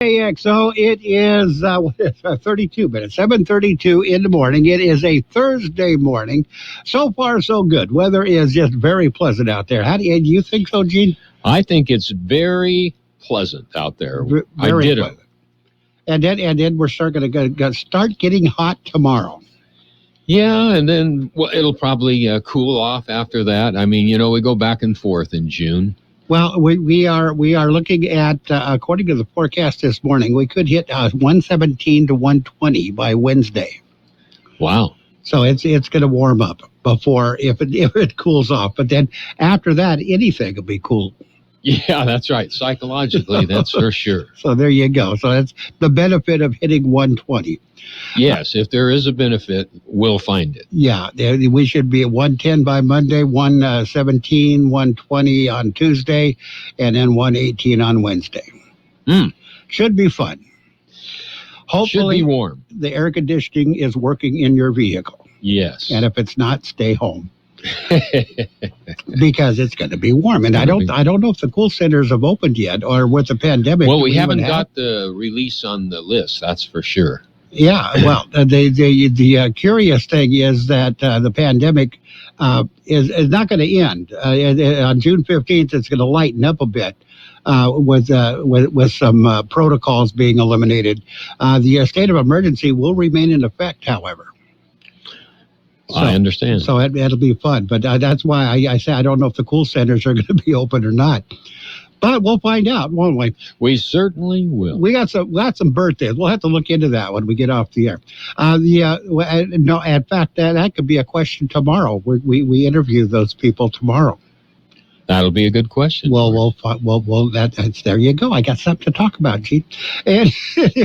Kxo, it is 32 minutes, 7:32 in the morning. It is a Thursday morning. So far, so good. Weather is just very pleasant out there. Do you think so, Gene? I think it's very pleasant out there. I did it. And then we're going to start getting hot tomorrow. Yeah, and then it'll probably cool off after that. I mean, we go back and forth in June. Well, we are looking at, according to the forecast this morning, we could hit 117 to 120 by Wednesday. Wow! So it's going to warm up before if it cools off, but then after that, anything will be cool. Yeah, that's right. Psychologically, that's for sure. So there you go. So that's the benefit of hitting 120. Yes, if there is a benefit, we'll find it. Yeah, we should be at 110 by Monday, 117, 120 on Tuesday, and then 118 on Wednesday. Should be fun. Hopefully, should be warm. The air conditioning is working in your vehicle. Yes. And if it's not, stay home. Because it's going to be warm, and I don't know if the cool centers have opened yet, or with the pandemic. Well, we haven't got the release on the list, that's for sure. Yeah, well, the curious thing is that the pandemic is not going to end. On June 15th, it's going to lighten up a bit with some protocols being eliminated. The state of emergency will remain in effect, however. So, I understand. So it'll be fun. But that's why I say I don't know if the cool centers are going to be open or not. But we'll find out, won't we? We certainly will. We got some birthdays. We'll have to look into that when we get off the air. No, in fact, that could be a question tomorrow. We interview those people tomorrow. That'll be a good question. Well, that's there you go. I got something to talk about, Gene. And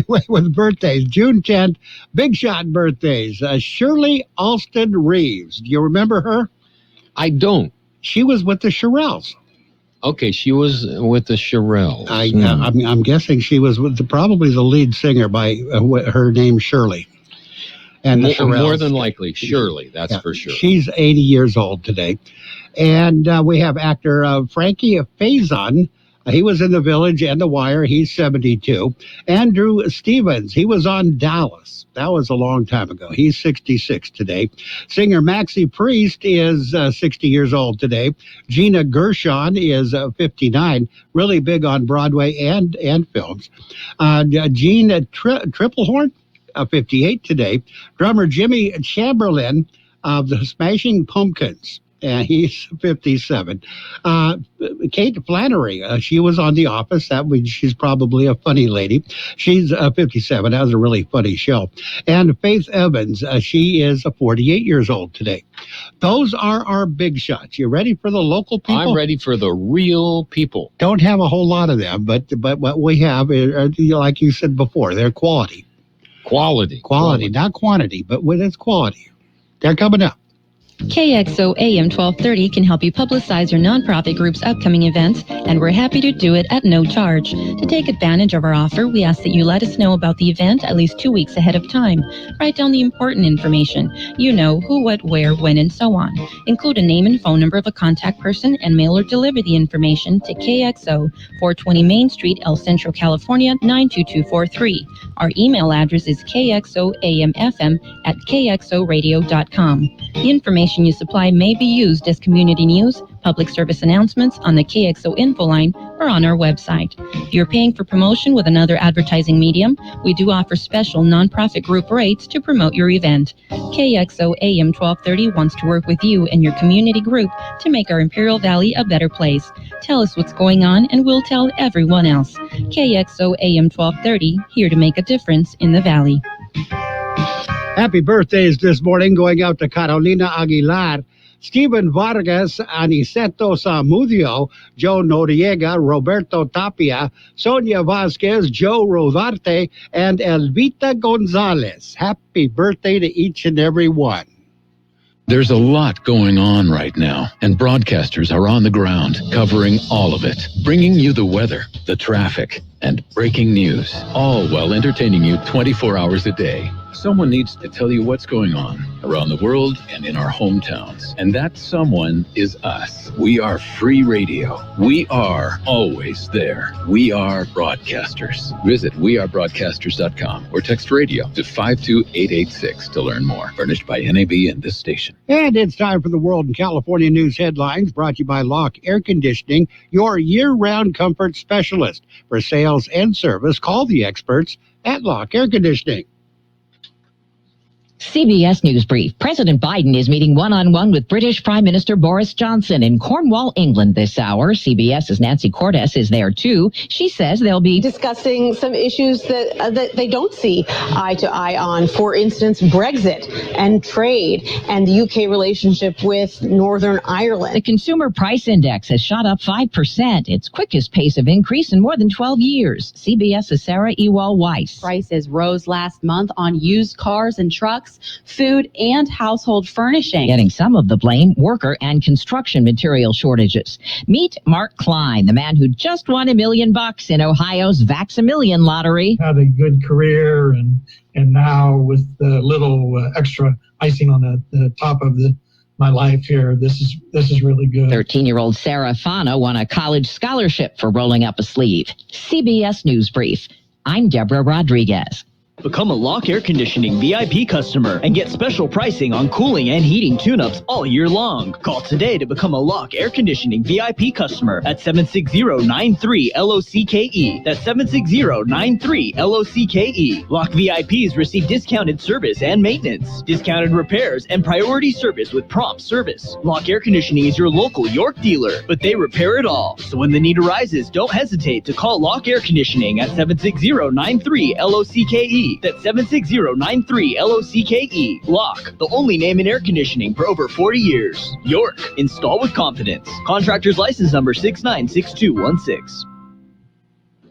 with birthdays, June 10th, big shot birthdays. Shirley Alston Reeves. Do you remember her? I don't. She was with the Shirelles. Okay, she was with the Shirelles. I'm guessing she was with probably the lead singer by her name Shirley. And more than likely, Shirley, that's for sure. She's 80 years old today. And we have actor Frankie Faison. He was in The Village and The Wire. He's 72. Andrew Stevens. He was on Dallas. That was a long time ago. He's 66 today. Singer Maxie Priest is 60 years old today. Gina Gershon is 59. Really big on Broadway and films. Gene Triplehorn, 58 today. Drummer Jimmy Chamberlain of the Smashing Pumpkins. He's 57. Kate Flannery, she was on The Office. That means she's probably a funny lady. She's 57. That was a really funny show. And Faith Evans, she is 48 years old today. Those are our big shots. You ready for the local people? I'm ready for the real people. Don't have a whole lot of them, but what we have, like you said before, they're quality. Quality, not quantity, but it's quality. They're coming up. Kxo AM 1230 can help you publicize your nonprofit group's upcoming events, and we're happy to do it at no charge. To take advantage of our offer, we ask that you let us know about the event at least 2 weeks ahead of time. Write down the important information. Who, what, where, when, and so on. Include a name and phone number of a contact person and mail or deliver the information to KXO, 420 Main Street, El Centro, California, 92243. Our email address is kxoamfm@kxoradio.com. The information you supply may be used as community news, public service announcements on the KXO info line, or on our website. If you're paying for promotion with another advertising medium, we do offer special nonprofit group rates to promote your event. KXO AM 1230 wants to work with you and your community group to make our Imperial Valley a better place. Tell us what's going on and we'll tell everyone else. KXO AM 1230, here to make a difference in the Valley. Happy birthdays this morning going out to Carolina Aguilar, Stephen Vargas, Aniceto Zamudio, Joe Noriega, Roberto Tapia, Sonia Vasquez, Joe Rodarte, and Elvita Gonzalez. Happy birthday to each and every one. There's a lot going on right now, and broadcasters are on the ground, covering all of it, bringing you the weather, the traffic, and breaking news, all while entertaining you 24 hours a day. Someone needs to tell you what's going on around the world and in our hometowns. And that someone is us. We are free radio. We are always there. We are broadcasters. Visit wearebroadcasters.com or text radio to 52886 to learn more. Furnished by NAB and this station. And it's time for the World and California News Headlines, brought to you by Locke Air Conditioning, your year-round comfort specialist. For sales and service, call the experts at Locke Air Conditioning. CBS News Brief. President Biden is meeting one-on-one with British Prime Minister Boris Johnson in Cornwall, England this hour. CBS's Nancy Cordes is there, too. She says they'll be discussing some issues that they don't see eye to eye on. For instance, Brexit and trade and the UK relationship with Northern Ireland. The Consumer Price Index has shot up 5%, its quickest pace of increase in more than 12 years. CBS's Sarah Ewell-Weiss. Prices rose last month on used cars and trucks, food, and household furnishing. Getting some of the blame, worker and construction material shortages. Meet Mark Klein, the man who just won $1 million in Ohio's Vax-A-Million lottery. Had a good career, and now with the little extra icing on the top of my life here, this is really good. 13-year-old Sarah Fana won a college scholarship for rolling up a sleeve. CBS News Brief. I'm Deborah Rodriguez. Become a Locke Air Conditioning VIP customer and get special pricing on cooling and heating tune-ups all year long. Call today to become a Locke Air Conditioning VIP customer at 760-93-LOCKE. That's 760-93-LOCKE. Locke VIPs receive discounted service and maintenance, discounted repairs, and priority service with prompt service. Locke Air Conditioning is your local York dealer, but they repair it all. So when the need arises, don't hesitate to call Locke Air Conditioning at 760-93-LOCKE. That's 760-93-LOCKE. Locke, the only name in air conditioning for over 40 years. York, install with confidence. Contractor's license number 696216.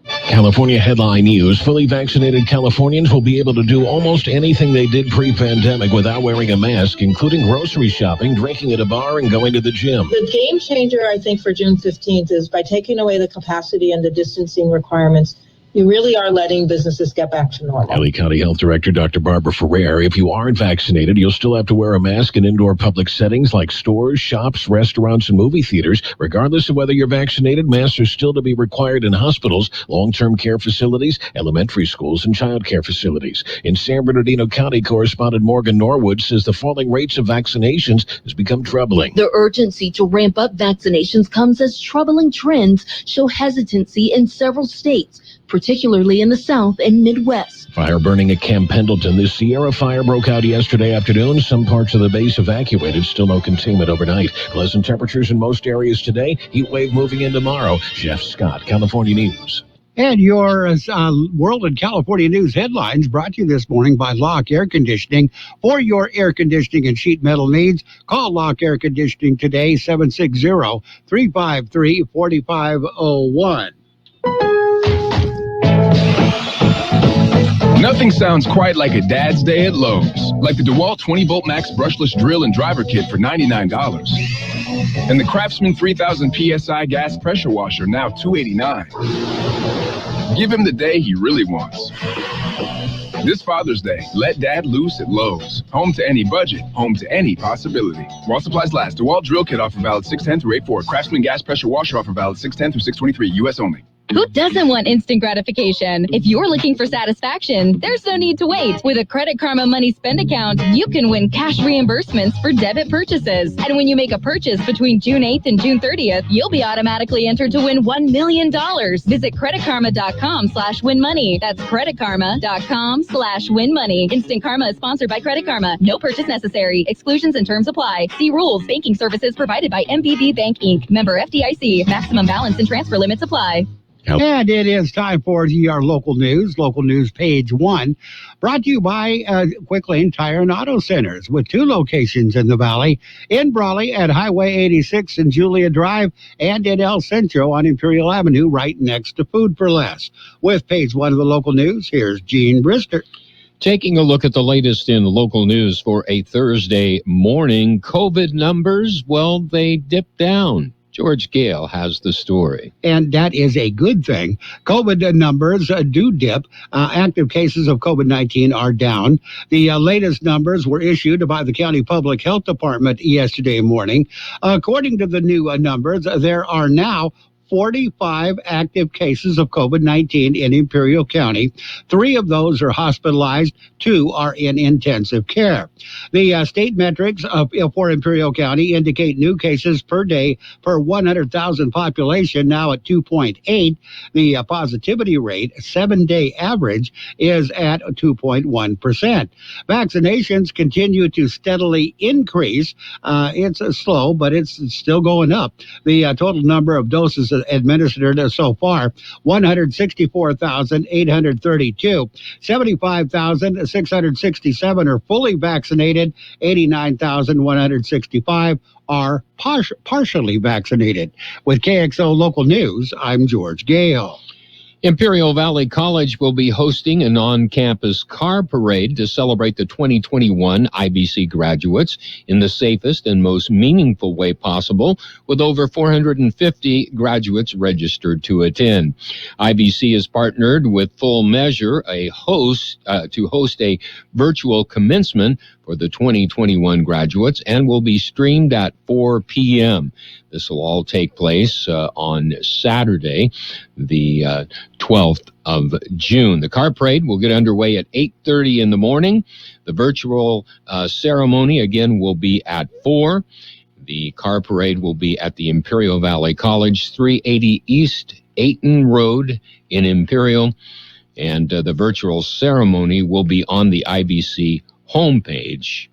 California headline news. Fully vaccinated Californians will be able to do almost anything they did pre-pandemic without wearing a mask, including grocery shopping, drinking at a bar, and going to the gym. The game changer, I think, for June 15th is by taking away the capacity and the distancing requirements, you really are letting businesses get back to normal. LA County Health Director Dr. Barbara Ferrer. If you aren't vaccinated, you'll still have to wear a mask in indoor public settings like stores, shops, restaurants, and movie theaters. Regardless of whether you're vaccinated, masks are still to be required in hospitals, long-term care facilities, elementary schools, and child care facilities. In San Bernardino County, correspondent Morgan Norwood says the falling rates of vaccinations has become troubling. The urgency to ramp up vaccinations comes as troubling trends show hesitancy in several states, particularly in the South and Midwest. Fire burning at Camp Pendleton. The Sierra fire broke out yesterday afternoon. Some parts of the base evacuated. Still no containment overnight. Pleasant temperatures in most areas today. Heat wave moving in tomorrow. Jeff Scott, California News. And your World and California News headlines brought to you this morning by Locke Air Conditioning. For your air conditioning and sheet metal needs, call Locke Air Conditioning today, 760-353-4501. Nothing sounds quite like a dad's day at Lowe's, like the DeWalt 20-volt max brushless drill and driver kit for $99. And the Craftsman 3000 PSI gas pressure washer, now $289. Give him the day he really wants. This Father's Day, let Dad loose at Lowe's. Home to any budget, home to any possibility. While supplies last, DeWalt drill kit offer valid 6/10 through 8/4. Craftsman gas pressure washer offer valid 6/10 through 6/23, U.S. only. Who doesn't want instant gratification? If you're looking for satisfaction, there's no need to wait. With a Credit Karma Money Spend account, you can win cash reimbursements for debit purchases. And when you make a purchase between June 8th and June 30th, you'll be automatically entered to win $1 million. Visit creditkarma.com/winmoney. That's creditkarma.com/winmoney. Instant Karma is sponsored by Credit Karma. No purchase necessary. Exclusions and terms apply. See rules. Banking services provided by MVB Bank Inc. Member FDIC. Maximum balance and transfer limits apply. And it is time for our local news page 1, brought to you by Quick Lane Tire and Auto Centers, with 2 locations in the Valley, in Brawley at Highway 86 and Julia Drive, and in El Centro on Imperial Avenue, right next to Food for Less. With page 1 of the local news, here's Gene Brister. Taking a look at the latest in local news for a Thursday morning, COVID numbers, well, they dipped down. George Gale has the story. And that is a good thing. COVID numbers do dip. Active cases of COVID-19 are down. The latest numbers were issued by the County Public Health Department yesterday morning. According to the new numbers, there are now 45 active cases of COVID-19 in Imperial County. 3 of those are hospitalized. 2 are in intensive care. The state metrics for Imperial County indicate new cases per day per 100,000 population now at 2.8. The positivity rate, 7-day average, is at 2.1%. Vaccinations continue to steadily increase. It's slow, but it's still going up. The total number of doses administered so far, 164,832. 75,667 are fully vaccinated. 89,165 are partially vaccinated. With KXO Local News, I'm George Gale. Imperial Valley College will be hosting an on-campus car parade to celebrate the 2021 IBC graduates in the safest and most meaningful way possible, with over 450 graduates registered to attend. IBC has partnered with Full Measure, to host a virtual commencement for the 2021 graduates and will be streamed at 4 p.m. This will all take place on Saturday, the 12th of June. The car parade will get underway at 8:30 in the morning. The virtual ceremony, again, will be at 4. The car parade will be at the Imperial Valley College, 380 East Ayton Road in Imperial. And the virtual ceremony will be on the IBC homepage.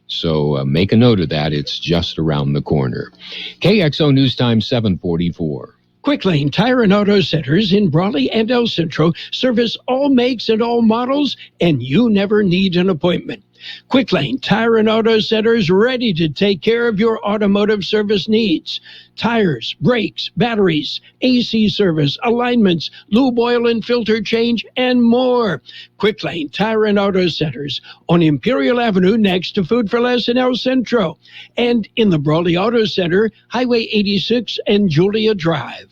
So make a note of that. It's just around the corner. KXO News Time 744. Quick Lane Tire and Auto Centers in Brawley and El Centro service all makes and all models, and you never need an appointment. Quick Lane Tire and Auto Centers ready to take care of your automotive service needs. Tires, brakes, batteries, AC service, alignments, lube oil and filter change, and more. Quick Lane Tire and Auto Centers on Imperial Avenue next to Food for Less in El Centro. And in the Brawley Auto Center, Highway 86 and Julia Drive.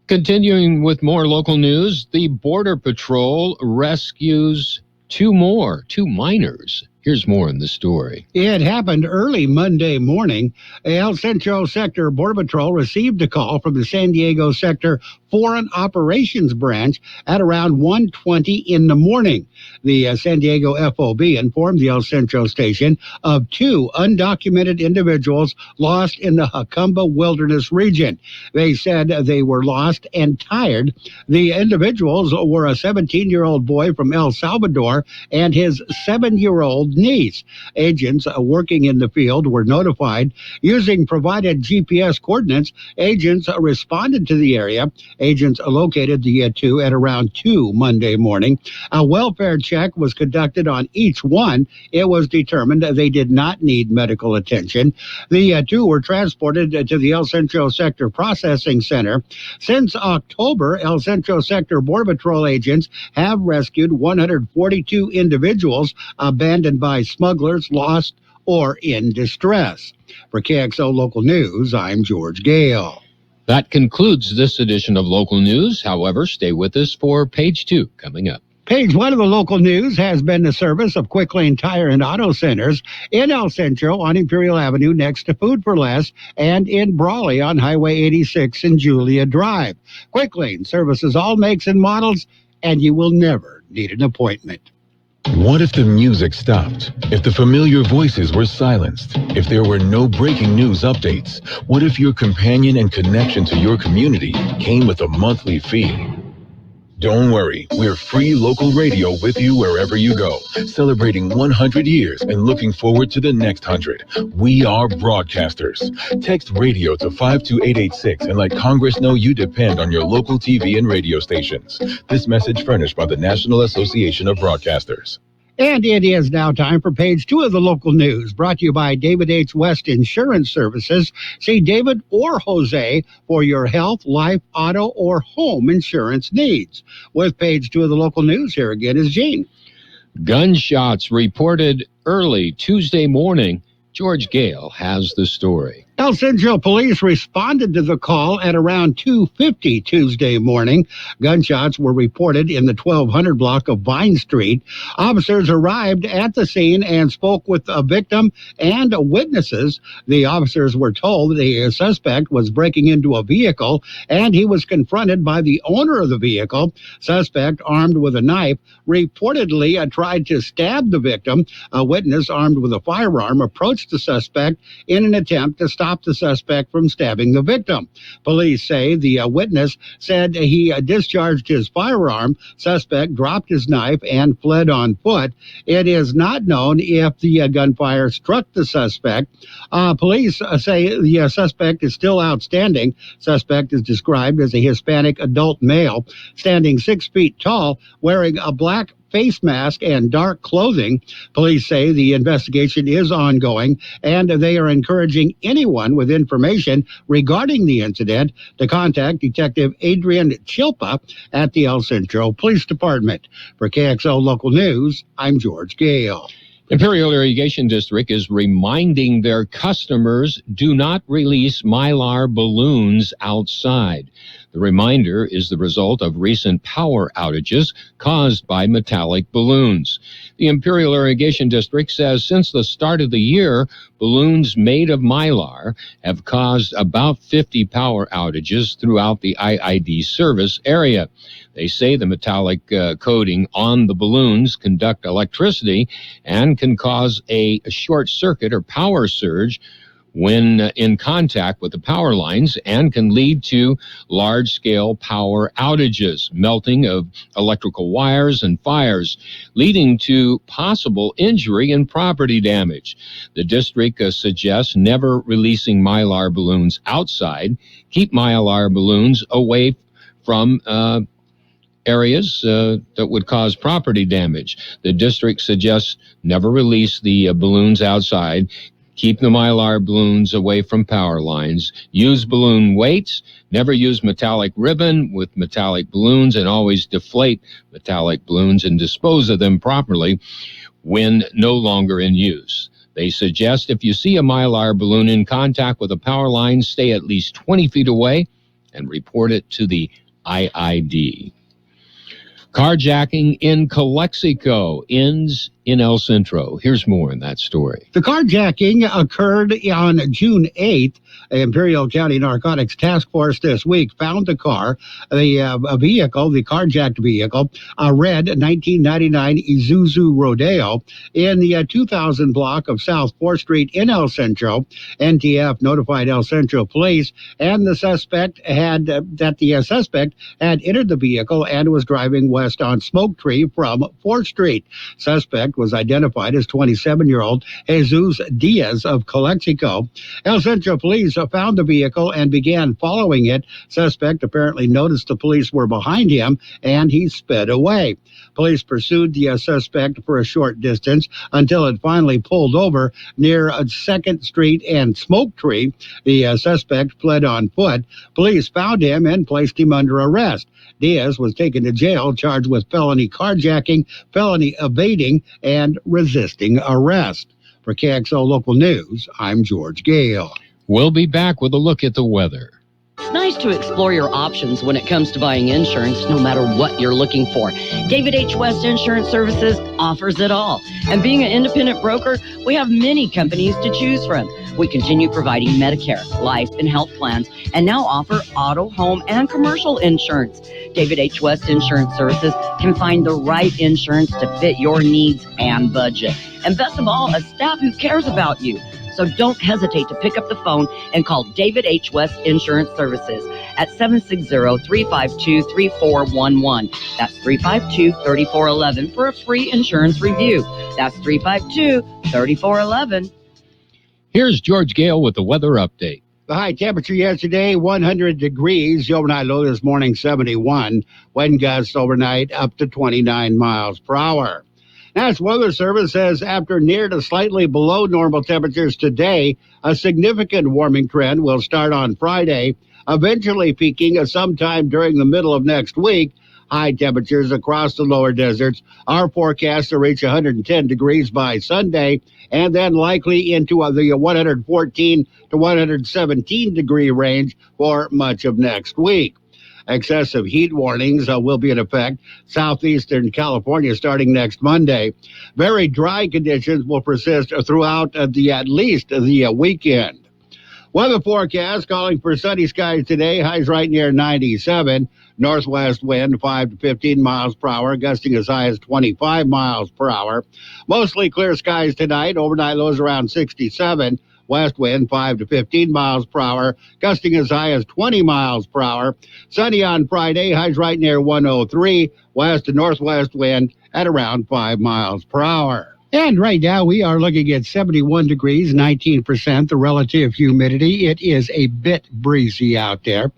Continuing with more local news, the Border Patrol rescues two minors. Here's more in the story. It happened early Monday morning. El Centro Sector Border Patrol received a call from the San Diego Sector Foreign Operations Branch at around 1:20 in the morning. The San Diego FOB informed the El Centro station of 2 undocumented individuals lost in the Jacumba Wilderness region. They said they were lost and tired. The individuals were a 17-year-old boy from El Salvador and his 7-year-old niece. Agents working in the field were notified. Using provided GPS coordinates, agents responded to the area. Agents located the 2 at around 2 Monday morning. A welfare check was conducted on each one. It was determined they did not need medical attention. The 2 were transported to the El Centro Sector Processing Center. Since October, El Centro Sector Border Patrol agents have rescued 142 individuals abandoned by smugglers, lost, or in distress. For KXO Local News, I'm George Gale. That concludes this edition of Local News. However, stay with us for Page 2 coming up. Page 1 of the local news has been the service of Quick Lane Tire and Auto Centers in El Centro on Imperial Avenue next to Food for Less, and in Brawley on Highway 86 and Julia Drive. Quick Lane services all makes and models, and you will never need an appointment. What if the music stopped? If the familiar voices were silenced? If there were no breaking news updates? What if your companion and connection to your community came with a monthly fee? Don't worry, we're free local radio with you wherever you go, celebrating 100 years and looking forward to the next 100. We are broadcasters. Text radio to 52886 and let Congress know you depend on your local TV and radio stations. This message furnished by the National Association of Broadcasters. And it is now time for Page 2 of the local news, brought to you by David H. West Insurance Services. See David or Jose for your health, life, auto, or home insurance needs. With Page 2 of the local news, here again is Gene. Gunshots reported early Tuesday morning. George Gale has the story. El Centro police responded to the call at around 2:50 Tuesday morning. Gunshots were reported in the 1200 block of Vine Street. Officers arrived at the scene and spoke with a victim and witnesses. The officers were told the suspect was breaking into a vehicle, and he was confronted by the owner of the vehicle. Suspect, armed with a knife, reportedly tried to stab the victim. A witness armed with a firearm approached the suspect in an attempt to stop the suspect from stabbing the victim. Police say the witness said he discharged his firearm. Suspect dropped his knife and fled on foot. It is not known if the gunfire struck the suspect. Police say the suspect is still outstanding. Suspect is described as a Hispanic adult male, standing 6 feet tall, wearing a black face mask and dark clothing. Police say the investigation is ongoing, and they are encouraging anyone with information regarding the incident to contact Detective Adrian Chilpa at the El Centro Police Department. For KXO Local News, I'm George Gale. Imperial Irrigation District is reminding their customers do not release Mylar balloons outside. The reminder is the result of recent power outages caused by metallic balloons. The Imperial Irrigation District says since the start of the year, balloons made of Mylar have caused about 50 power outages throughout the IID service area. They say the metallic coating on the balloons conduct electricity and can cause a short circuit or power surge when in contact with the power lines, and can lead to large-scale power outages, melting of electrical wires and fires, leading to possible injury and property damage. The district suggests never releasing Mylar balloons outside. Keep Mylar balloons away from areas that would cause property damage. The district suggests never release the balloons outside. Keep the Mylar balloons away from power lines. Use balloon weights. Never use metallic ribbon with metallic balloons, and always deflate metallic balloons and dispose of them properly when no longer in use. They suggest if you see a Mylar balloon in contact with a power line, stay at least 20 feet away and report it to the IID. Carjacking in Calexico ends in El Centro. Here's more in that story. The carjacking occurred on June 8th. Imperial County Narcotics Task Force this week found the car, a vehicle, the carjacked vehicle, a red 1999 Isuzu Rodeo in the 2000 block of South 4th Street in El Centro. NTF notified El Centro police, and the suspect had entered the vehicle and was driving west on Smoke Tree from 4th Street. Suspect was identified as 27-year-old Jesus Diaz of Calexico. El Centro police found the vehicle and began following it. Suspect apparently noticed the police were behind him, and he sped away. Police pursued the suspect for a short distance until it finally pulled over near 2nd Street and Smoke Tree. The suspect fled on foot. Police found him and placed him under arrest. Diaz was taken to jail, charged with felony carjacking, felony evading, and resisting arrest. For KXO Local News, I'm George Gale. We'll be back with a look at the weather. It's nice to explore your options when it comes to buying insurance, no matter what you're looking for. David H. West Insurance Services offers it all. And being an independent broker, we have many companies to choose from. We continue providing Medicare, life, and health plans, and now offer auto, home, and commercial insurance. David H. West Insurance Services can find the right insurance to fit your needs and budget. And best of all, a staff who cares about you. So don't hesitate to pick up the phone and call David H. West Insurance Services at 760-352-3411. That's 352-3411 for a free insurance review. That's 352-3411. Here's George Gale with the weather update. The high temperature yesterday, 100 degrees. The overnight low this morning, 71. Wind gusts overnight up to 29 miles per hour. National Weather Service says after near to slightly below normal temperatures today, a significant warming trend will start on Friday, eventually peaking sometime during the middle of next week. High temperatures across the lower deserts are forecast to reach 110 degrees by Sunday, and then likely into the 114 to 117 degree range for much of next week. Excessive heat warnings will be in effect southeastern California starting next Monday. Very dry conditions will persist throughout at least the weekend. Weather forecast calling for sunny skies today. Highs right near 97. Northwest wind 5 to 15 miles per hour, gusting as high as 25 miles per hour. Mostly clear skies tonight. Overnight lows around 67. West wind 5 to 15 miles per hour, gusting as high as 20 miles per hour. Sunny on Friday, highs right near 103. West to northwest wind at around 5 miles per hour. And right now we are looking at 71 degrees, 19% the relative humidity. It is a bit breezy out there.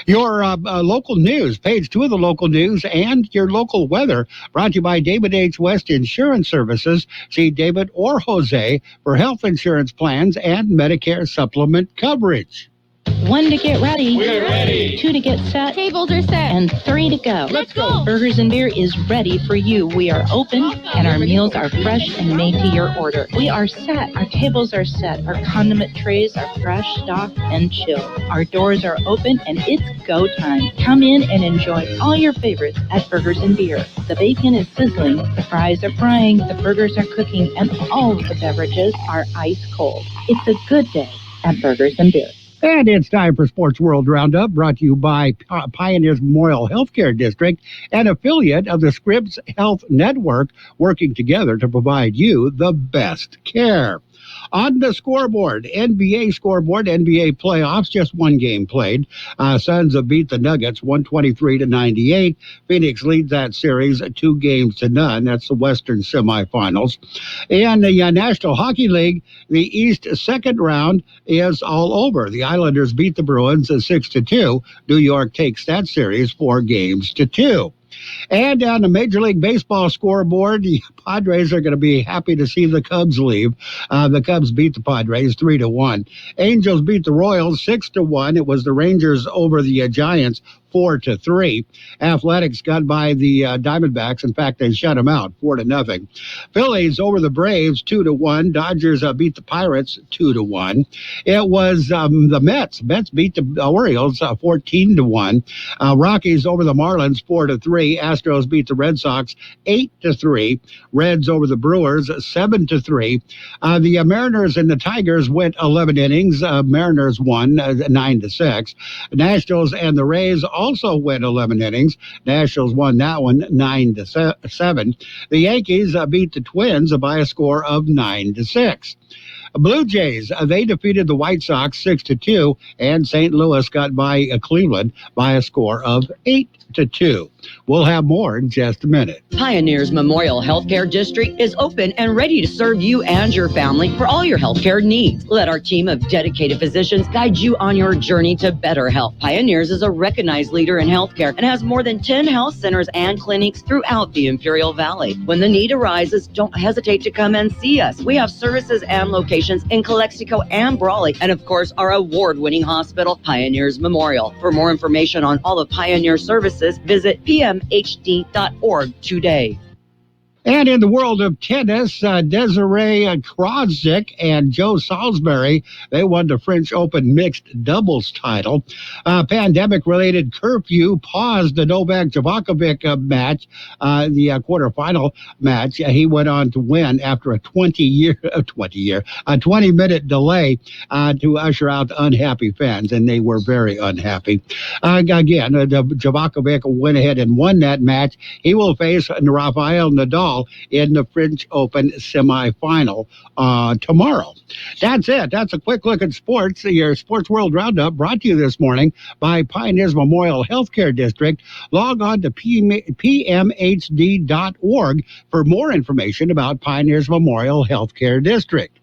Your local news, page 2 of the local news, and your local weather brought to you by David H. West Insurance Services. See David or Jose for health insurance plans and Medicare supplement coverage. 1 to get ready. We're ready. 2 to get set. Tables are set. And 3 to go. Let's go. Burgers and Beer is ready for you. We are open, and our meals are fresh and made to your order. We are set. Our tables are set. Our condiment trays are fresh, stocked, and chilled. Our doors are open, and it's go time. Come in and enjoy all your favorites at Burgers and Beer. The bacon is sizzling, the fries are frying, the burgers are cooking, and all of the beverages are ice cold. It's a good day at Burgers and Beer. And it's time for Sports World Roundup, brought to you by Pioneers Memorial Healthcare District, an affiliate of the Scripps Health Network, working together to provide you the best care. On the scoreboard, NBA playoffs, just one game played. Suns have beat the Nuggets 123-98. Phoenix leads that series 2-0. That's the Western semifinals. And the National Hockey League, the East second round is all over. The Islanders beat the Bruins 6-2. New York takes that series 4-2. And on the Major League Baseball scoreboard, the Padres are going to be happy to see the Cubs leave. The Cubs beat the Padres 3-1. Angels beat the Royals 6-1. It was the Rangers over the Giants 4-3. Athletics got by the Diamondbacks. In fact, they shut them out 4-0. Phillies over the Braves 2-1. Dodgers beat the Pirates 2-1. It was the Mets. Mets beat the Orioles 14-1. Rockies over the Marlins 4-3. Astros beat the Red Sox 8-3. Reds over the Brewers 7-3. The Mariners and the Tigers went 11 innings. Mariners won 9-6. Nationals and the Rays also went 11 innings. Nationals won that one 9-7. The Yankees beat the Twins by a score of 9-6. Blue Jays, they defeated the White Sox 6-2, and St. Louis got by Cleveland by a score of 8-2. We'll have more in just a minute. Pioneers Memorial Healthcare District is open and ready to serve you and your family for all your healthcare needs. Let our team of dedicated physicians guide you on your journey to better health. Pioneers is a recognized leader in healthcare and has more than 10 health centers and clinics throughout the Imperial Valley. When the need arises, don't hesitate to come and see us. We have services and locations in Calexico and Brawley, and of course, our award-winning hospital, Pioneers Memorial. For more information on all of Pioneer services, visit pmhd.org today. And in the world of tennis, Desiree Kroszik and Joe Salisbury, they won the French Open mixed doubles title. Pandemic-related curfew paused the Novak Djokovic match, the quarterfinal match. He went on to win after a 20-minute delay to usher out unhappy fans, and they were very unhappy. Again, Djokovic went ahead and won that match. He will face Rafael Nadal in the French Open semifinal tomorrow. That's it. That's a quick look at sports. Your Sports World Roundup brought to you this morning by Pioneers Memorial Healthcare District. Log on to pmhd.org for more information about Pioneers Memorial Healthcare District.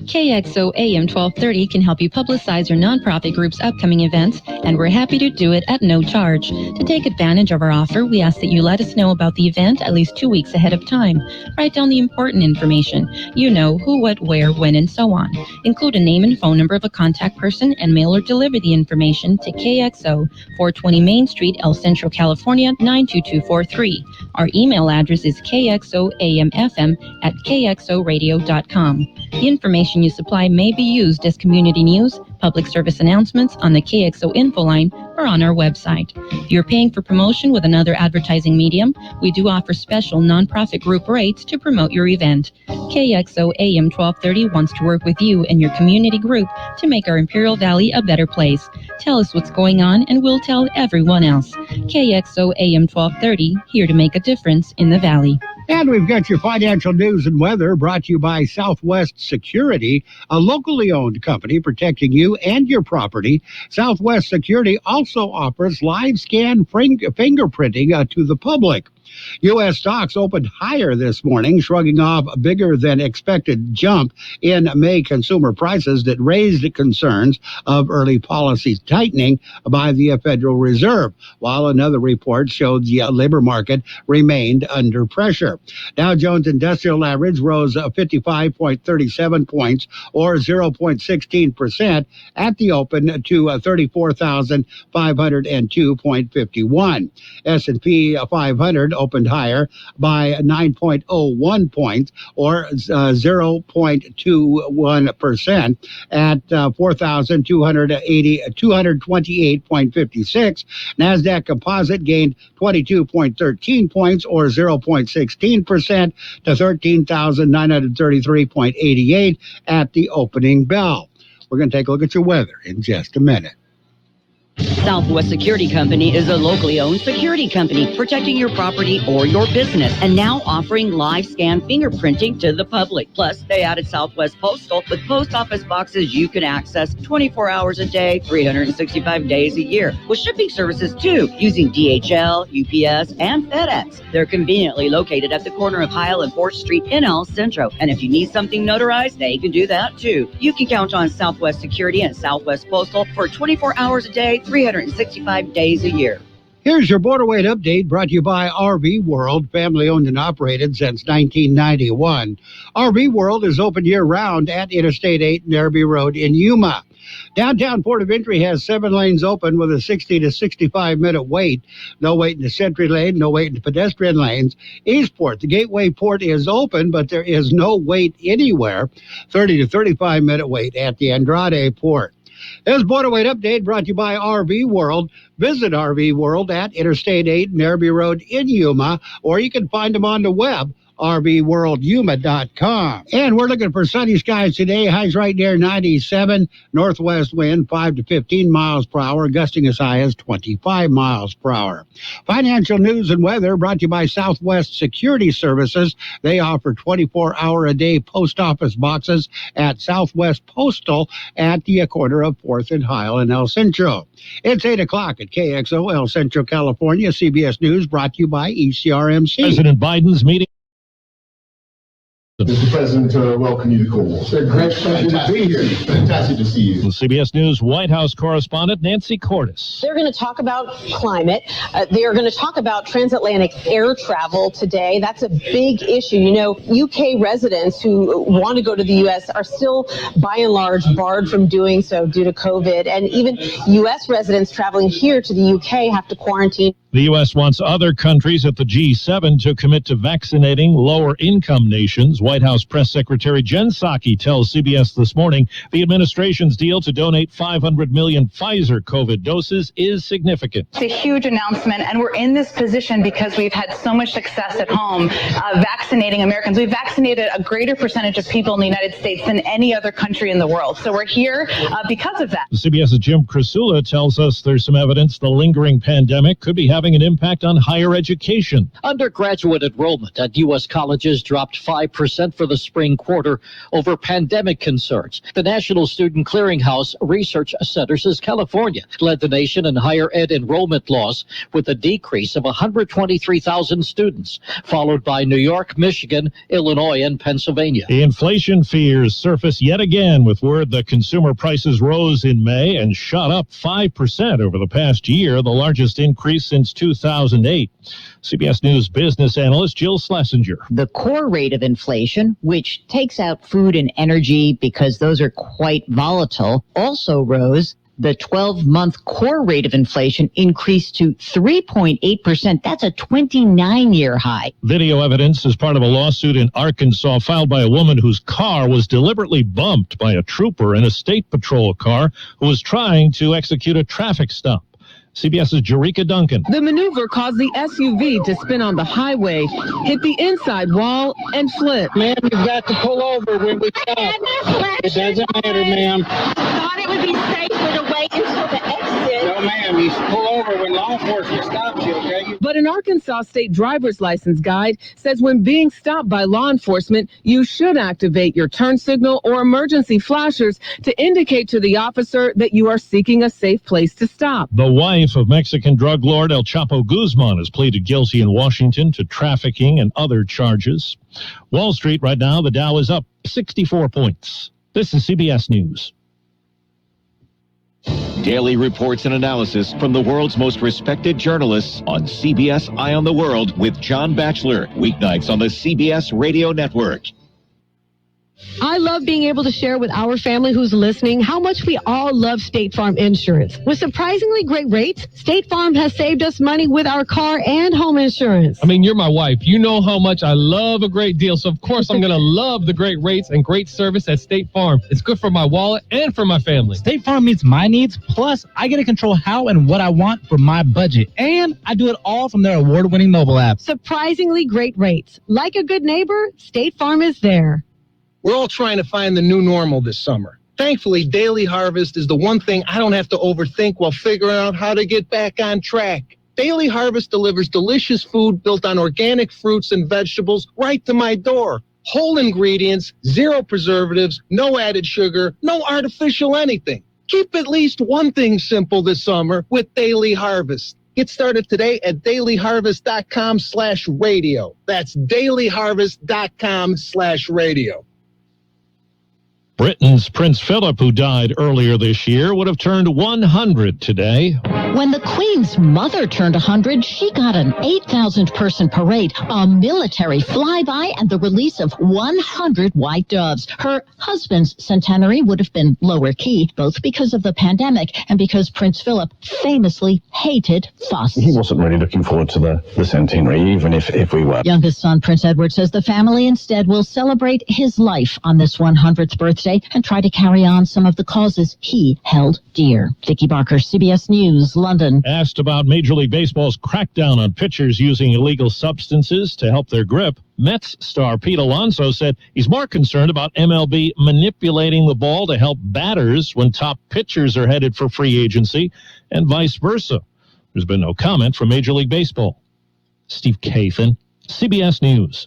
KXO AM 1230 can help you publicize your nonprofit group's upcoming events, and we're happy to do it at no charge. To take advantage of our offer, we ask that you let us know about the event at least 2 weeks ahead of time. Write down the important information. You know, who, what, where, when, and so on. Include a name and phone number of a contact person and mail or deliver the information to KXO, 420 Main Street, El Centro, California, 92243. Our email address is kxoamfm@kxoradio.com. The information you supply may be used as community news, public service announcements on the KXO info line, or on our website. If you're paying for promotion with another advertising medium, we do offer special nonprofit group rates to promote your event. KXO AM 1230 wants to work with you and your community group to make our Imperial Valley a better place. Tell us what's going on and we'll tell everyone else. KXO AM 1230, here to make a difference in the Valley. And we've got your financial news and weather brought to you by Southwest Security, a locally owned company protecting you and your property. Southwest Security also offers live scan fingerprinting to the public. U.S. stocks opened higher this morning, shrugging off a bigger than expected jump in May consumer prices that raised concerns of early policy tightening by the Federal Reserve, while another report showed the labor market remained under pressure. Dow Jones Industrial Average rose 55.37 points, or 0.16%, at the open to 34,502.51. S&P 500 opened higher by 9.01 points, or 0.21%, at 4,228.56. NASDAQ Composite gained 22.13 points, or 0.16%, to 13,933.88 at the opening bell. We're going to take a look at your weather in just a minute. Southwest Security Company is a locally owned security company protecting your property or your business, and now offering live scan fingerprinting to the public. Plus, they added Southwest Postal with post office boxes you can access 24 hours a day, 365 days a year, with shipping services too, using DHL, UPS, and FedEx. They're conveniently located at the corner of Heil and 4th Street in El Centro, and if you need something notarized, they can do that too. You can count on Southwest Security and Southwest Postal for 24 hours a day, 365 days a year. Here's your Border Weight Update brought to you by RV World, family owned and operated since 1991. RV World is open year-round at Interstate 8 Narrabee Road in Yuma. Downtown Port of Entry has 7 lanes open with a 60 to 65-minute wait. No wait in the Sentry Lane, no wait in the pedestrian lanes. Eastport, the Gateway Port is open, but there is no wait anywhere. 30 to 35-minute wait at the Andrade Port. This Border Weight Update brought to you by RV World. Visit RV World at Interstate 8 Narrabee Road in Yuma, or you can find them on the web, rvworldyuma.com. And we're looking for sunny skies today. Highs right near 97. Northwest wind 5 to 15 miles per hour, gusting as high as 25 miles per hour. Financial news and weather brought to you by Southwest Security Services. They offer 24-hour-a-day post office boxes at Southwest Postal at the corner of 4th and Heil in El Centro. It's 8 o'clock at KXO, El Centro, California. CBS News brought to you by ECRMC. President Biden's meeting. Mr. President, welcome you to call. It's a great pleasure to be here. Fantastic to see you. CBS News White House correspondent Nancy Cordes. They're going to talk about climate. They are going to talk about transatlantic air travel today. That's a big issue. You know, UK residents who want to go to the U.S. are still, by and large, barred from doing so due to COVID. And even U.S. residents traveling here to the UK have to quarantine. The U.S. wants other countries at the G7 to commit to vaccinating lower-income nations. White House Press Secretary Jen Psaki tells CBS this morning the administration's deal to donate 500 million Pfizer COVID doses is significant. It's a huge announcement, and we're in this position because we've had so much success at home vaccinating Americans. We've vaccinated a greater percentage of people in the United States than any other country in the world. So we're here because of that. CBS's Jim Krasula tells us there's some evidence the lingering pandemic could be having having an impact on higher education. Undergraduate enrollment at U.S. colleges dropped 5% for the spring quarter over pandemic concerns. The National Student Clearinghouse Research Center says California led the nation in higher ed enrollment loss with a decrease of 123,000 students, followed by New York, Michigan, Illinois, and Pennsylvania. The inflation fears surface yet again with word that consumer prices rose in May and shot up 5% over the past year, the largest increase since 2008. CBS News business analyst Jill Schlesinger. The core rate of inflation, which takes out food and energy because those are quite volatile, also rose. The 12-month core rate of inflation increased to 3.8%. That's a 29-year high. Video evidence is part of a lawsuit in Arkansas filed by a woman whose car was deliberately bumped by a trooper in a state patrol car who was trying to execute a traffic stop. CBS's Jerika Duncan. The maneuver caused the SUV to spin on the highway, hit the inside wall, and flip. Ma'am, you've got to pull over when we stop. It doesn't matter, ma'am. I thought it would be safer to wait until the exit. No, ma'am, you pull over when law enforcement stops you, okay? But an Arkansas state driver's license guide says when being stopped by law enforcement, you should activate your turn signal or emergency flashers to indicate to the officer that you are seeking a safe place to stop. The wife of Mexican drug lord El Chapo Guzman has pleaded guilty in Washington to trafficking and other charges. Wall Street right now, the Dow is up 64 points. This is CBS News. Daily reports and analysis from the world's most respected journalists on CBS Eye on the World with John Batchelor. Weeknights on the CBS Radio Network. I love being able to share with our family who's listening how much we all love State Farm insurance. With surprisingly great rates, State Farm has saved us money with our car and home insurance. I mean, you're my wife. You know how much I love a great deal, so of course I'm going to love the great rates and great service at State Farm. It's good for my wallet and for my family. State Farm meets my needs, plus I get to control how and what I want for my budget. And I do it all from their award-winning mobile app. Surprisingly great rates. Like a good neighbor, State Farm is there. We're all trying to find the new normal this summer. Thankfully, Daily Harvest is the one thing I don't have to overthink while figuring out how to get back on track. Daily Harvest delivers delicious food built on organic fruits and vegetables right to my door. Whole ingredients, zero preservatives, no added sugar, no artificial anything. Keep at least one thing simple this summer with Daily Harvest. Get started today at dailyharvest.com/radio. That's dailyharvest.com/radio. Britain's Prince Philip, who died earlier this year, would have turned 100 today. When the Queen's mother turned 100, she got an 8,000-person parade, a military flyby, and the release of 100 white doves. Her husband's centenary would have been lower key, both because of the pandemic and because Prince Philip famously hated fuss. He wasn't really looking forward to the centenary, even if we were. Youngest son, Prince Edward, says the family instead will celebrate his life on this 100th birthday and try to carry on some of the causes he held dear. Vicki Barker, CBS News, London. Asked about Major League Baseball's crackdown on pitchers using illegal substances to help their grip, Mets star Pete Alonso said he's more concerned about MLB manipulating the ball to help batters when top pitchers are headed for free agency and vice versa. There's been no comment from Major League Baseball. Steve Kathan, CBS News.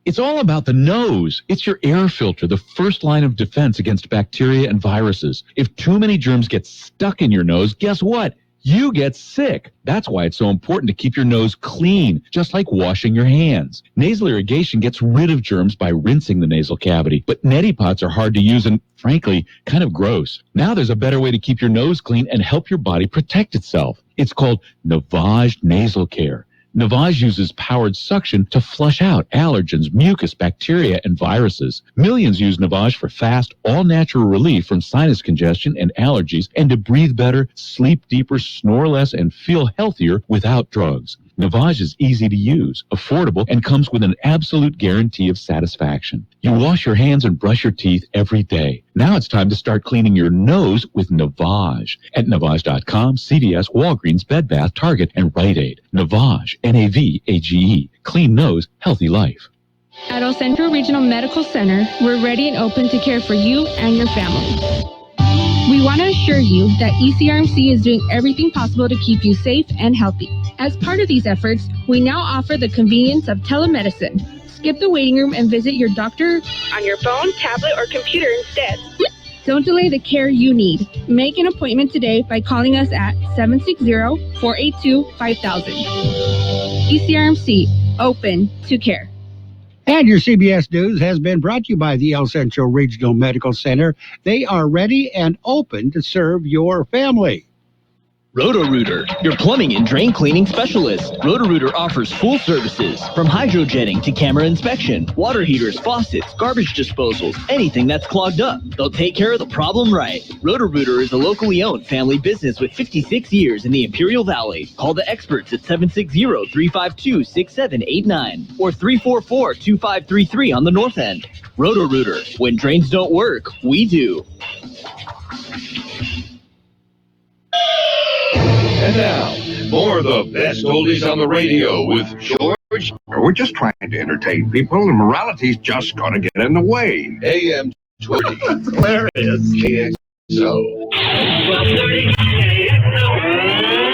It's all about the nose. It's your air filter, the first line of defense against bacteria and viruses. If too many germs get stuck in your nose, guess what? You get sick. That's why it's so important to keep your nose clean, just like washing your hands. Nasal irrigation gets rid of germs by rinsing the nasal cavity, but neti pots are hard to use and, frankly, kind of gross. Now there's a better way to keep your nose clean and help your body protect itself. It's called Navage Nasal Care. Navage uses powered suction to flush out allergens, mucus, bacteria, and viruses. Millions use Navage for fast, all-natural relief from sinus congestion and allergies and to breathe better, sleep deeper, snore less, and feel healthier without drugs. Navage is easy to use, affordable, and comes with an absolute guarantee of satisfaction. You wash your hands and brush your teeth every day. Now it's time to start cleaning your nose with Navage. At Navage.com, CVS, Walgreens, Bed Bath, Target, and Rite Aid. Navage, N-A-V-A-G-E. Clean nose, healthy life. At El Centro Regional Medical Center, we're ready and open to care for you and your family. We want to assure you that ECRMC is doing everything possible to keep you safe and healthy. As part of these efforts, we now offer the convenience of telemedicine. Skip the waiting room and visit your doctor on your phone, tablet, or computer instead. Don't delay the care you need. Make an appointment today by calling us at 760-482-5000. ECRMC, open to care. And your CBS News has been brought to you by the El Centro Regional Medical Center. They are ready and open to serve your family. Roto-Rooter, your plumbing and drain cleaning specialist. Roto-Rooter offers full services from hydrojetting to camera inspection, water heaters, faucets, garbage disposals, anything that's clogged up. They'll take care of the problem right. Roto-Rooter is a locally owned family business with 56 years in the Imperial Valley. Call the experts at 760-352-6789 or 344-2533 on the north end. Roto-Rooter, when drains don't work, we do. And now, more of the best oldies on the radio with George. We're just trying to entertain people, and morality's just gonna get in the way. AM 20. There it is. KXO. 1230 KXO.